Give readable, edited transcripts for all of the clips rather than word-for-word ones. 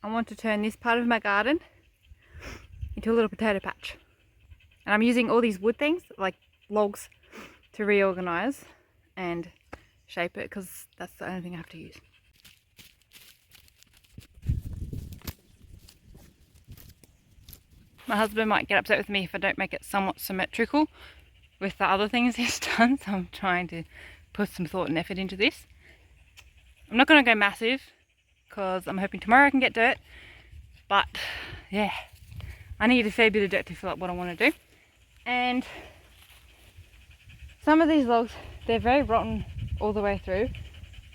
I want to turn this part of my garden into a little potato patch. And I'm using all these wood things, like logs, to reorganize and shape it, because that's the only thing I have to use. My husband might get upset with me if I don't make it somewhat symmetrical with the other things he's done, so I'm trying to put some thought and effort into this. I'm not going to go massive because I'm hoping tomorrow I can get dirt, but yeah, I need a fair bit of dirt to fill up what I want to do. And some of these logs, they're very rotten all the way through,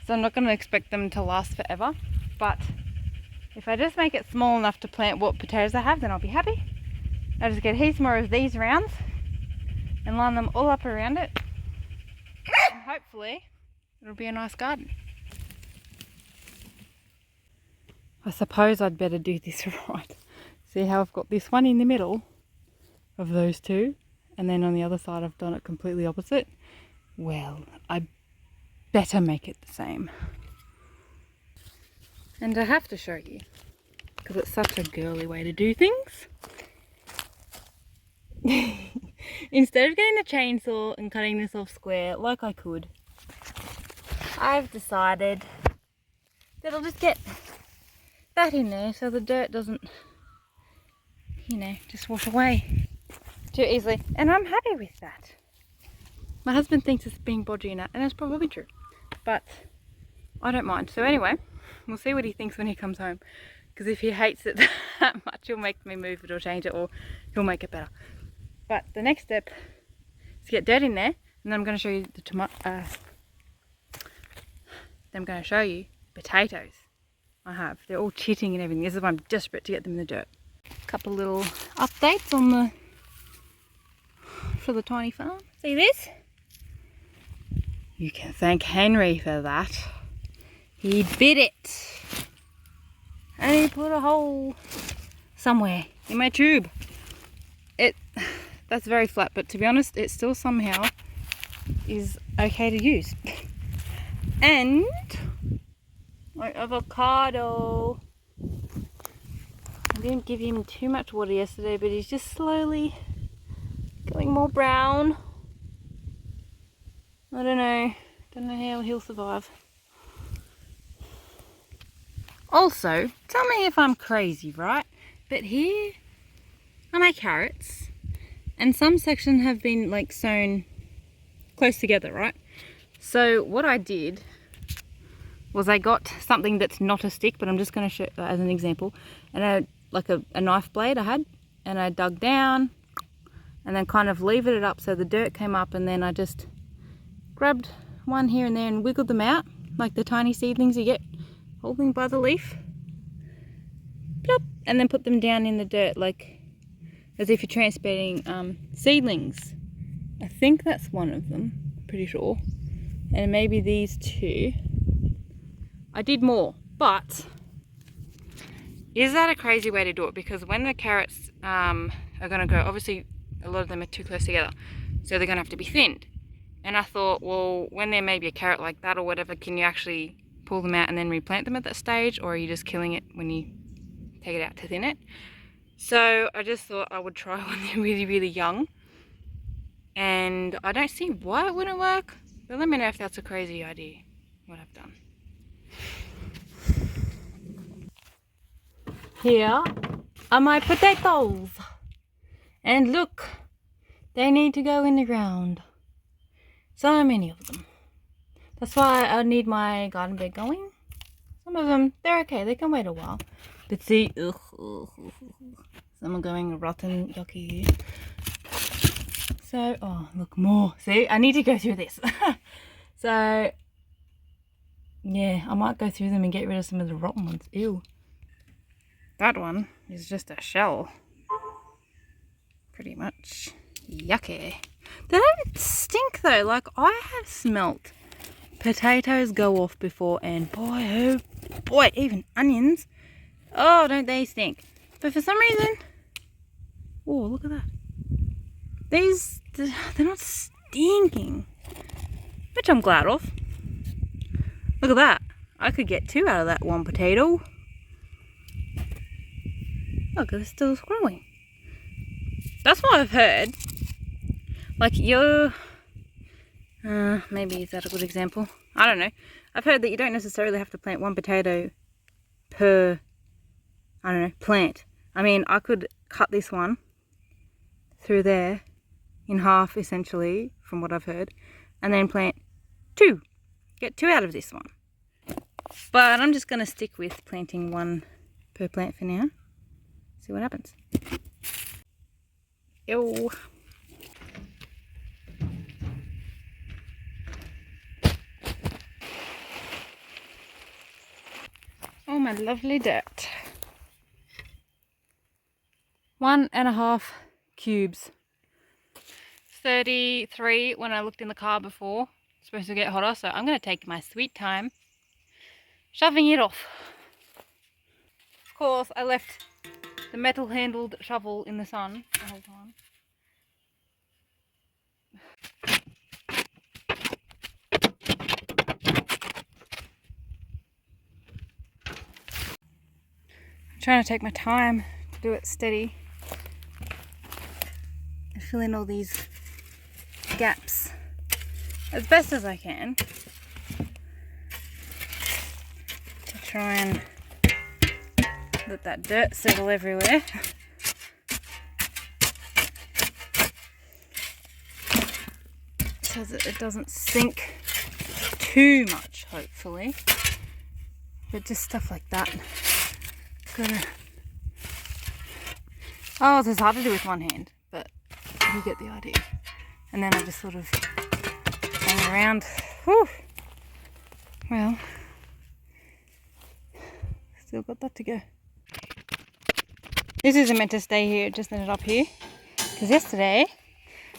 so I'm not going to expect them to last forever, but if I just make it small enough to plant what potatoes I have, then I'll be happy. I'll just get heaps more of these rounds and line them all up around it, and hopefully it'll be a nice garden. I suppose I'd better do this right. See how I've got this one in the middle of those two, and then on the other side I've done it completely opposite. Well, I better make it the same. And I have to show you, because it's such a girly way to do things. Instead of getting the chainsaw and cutting this off square like I could, I've decided that I'll just get that in there so the dirt doesn't, you know, just wash away too easily. And I'm happy with that. My husband thinks it's being bodgy and that, and it's probably true, but I don't mind. So anyway, we'll see what he thinks when he comes home, because if he hates it that much, he'll make me move it or change it, or he'll make it better. But the next step is to get dirt in there, and then I'm going to show you the then I'm going to show you potatoes I have. They're all chitting and everything. This is why I'm desperate to get them in the dirt. A couple little updates on for the tiny farm. See this? You can thank Henry for that. He bit it. And he put a hole somewhere in my tube. That's very flat, but to be honest, it still somehow is okay to use. And my avocado. I didn't give him too much water yesterday, but he's just slowly going more brown. I don't know how he'll survive. Also, tell me if I'm crazy, right? But here are my carrots, and some sections have been like sewn close together, right? So what I did was I got something that's not a stick, but I'm just going to show as an example, and I like a knife blade I had, and I dug down and then kind of levered it up so the dirt came up, and then I just grabbed one here and there and wiggled them out like the tiny seedlings you get holding by the leaf. Plop, and then put them down in the dirt like as if you're transplanting seedlings. I think that's one of them, pretty sure. And maybe these two. I did more, but is that a crazy way to do it? Because when the carrots are going to grow, obviously a lot of them are too close together, so they're going to have to be thinned. And I thought, well, when there may be a carrot like that or whatever, can you actually pull them out and then replant them at that stage, or are you just killing it when you take it out to thin it? So I just thought I would try when they're really, really young, and I don't see why it wouldn't work, but let me know if that's a crazy idea, what I've done. Here are my potatoes, and look, they need to go in the ground. So many of them. That's why I need my garden bed going. Some of them, they're okay, they can wait a while. But see, some are going rotten, yucky. So, oh, look, more. See, I need to go through this. So, yeah, I might go through them and get rid of some of the rotten ones. Ew. That one is just a shell. Pretty much. Yucky. They don't stink though. Like, I have smelt potatoes go off before, and boy, oh boy, even onions. Oh, don't they stink. But for some reason, oh, look at that. These, they're not stinking, which I'm glad of. Look at that. I could get two out of that one potato. Look, it's still growing. That's what I've heard. Like maybe is that a good example? I don't know. I've heard that you don't necessarily have to plant one potato per, I don't know, plant. I mean, I could cut this one through there in half essentially, from what I've heard, and then plant two. Get two out of this one. But I'm just going to stick with planting one per plant for now. See what happens. Ew. Oh, my lovely dirt. 1.5 cubes. 33 when I looked in the car before. It's supposed to get hotter, so I'm going to take my sweet time shoving it off. Of course, I left the metal handled shovel in the sun the whole time. I'm trying to take my time to do it steady and fill in all these gaps as best as I can to try and let that dirt settle everywhere. So that it doesn't sink too much, hopefully. But just stuff like that. Oh, it's hard to do with one hand, but you get the idea. And then I just sort of hang around. Whew. Well, still got that to go. This isn't meant to stay here, it just ended up here. Because yesterday,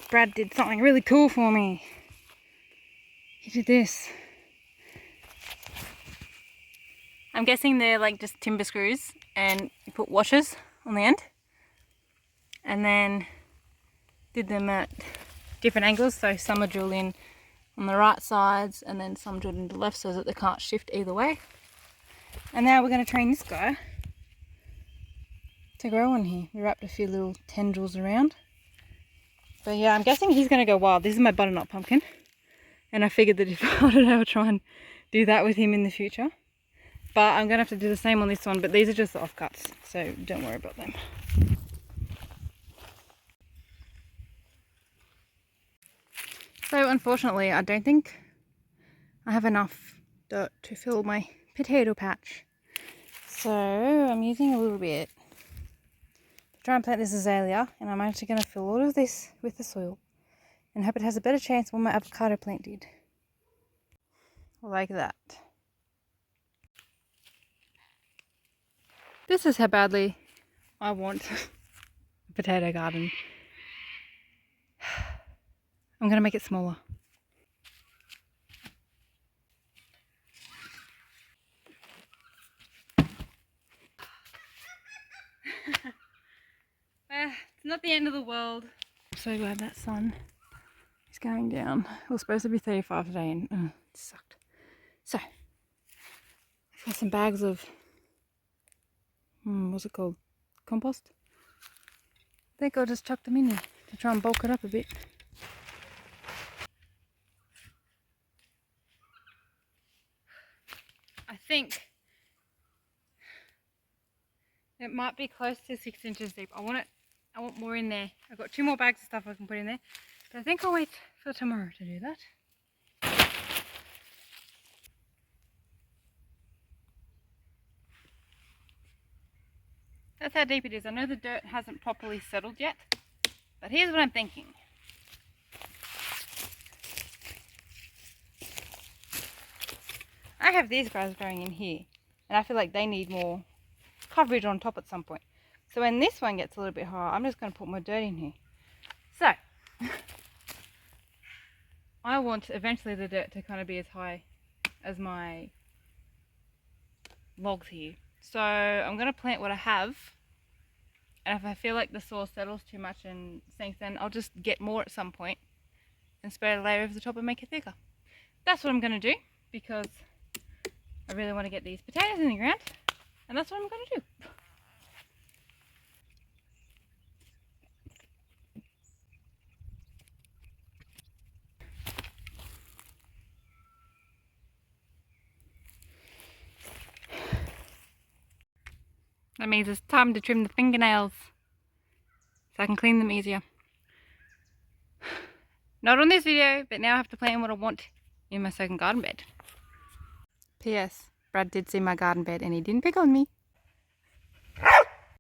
Brad did something really cool for me. He did this. I'm guessing they're like just timber screws, and you put washers on the end. And then did them at different angles, so some are drilled in on the right sides and then some drilled in the left so that they can't shift either way. And now we're going to train this guy to grow on here. We wrapped a few little tendrils around. But yeah, I'm guessing he's going to go wild. This is my butternut pumpkin, and I figured that if I wanted to try and do that with him in the future. But I'm going to have to do the same on this one, but these are just the offcuts, so don't worry about them. So unfortunately, I don't think I have enough dirt to fill my potato patch. So I'm using a little bit to try and plant this azalea, and I'm actually going to fill all of this with the soil and hope it has a better chance than my avocado plant did. Like that. This is how badly I want a potato garden. I'm going to make it smaller. It's not the end of the world. I'm so glad that sun is going down. It was supposed to be 35 today and it sucked. So, I've got some bags of, what's it called? Compost? I think I'll just chuck them in there to try and bulk it up a bit. I think it might be close to 6 inches deep. I want more in there. I've got 2 more bags of stuff I can put in there. But I think I'll wait for tomorrow to do that. That's how deep it is. I know the dirt hasn't properly settled yet, but here's what I'm thinking. I have these guys growing in here, and I feel like they need more coverage on top at some point. So when this one gets a little bit higher, I'm just going to put more dirt in here. So, I want eventually the dirt to kind of be as high as my logs here. So I'm going to plant what I have, and if I feel like the soil settles too much and sinks, then I'll just get more at some point and spread a layer over the top and make it thicker. That's what I'm going to do, because I really want to get these potatoes in the ground, and that's what I'm going to do. That means it's time to trim the fingernails so I can clean them easier. Not on this video, but now I have to plan what I want in my second garden bed. P.S. Brad did see my garden bed and he didn't pick on me.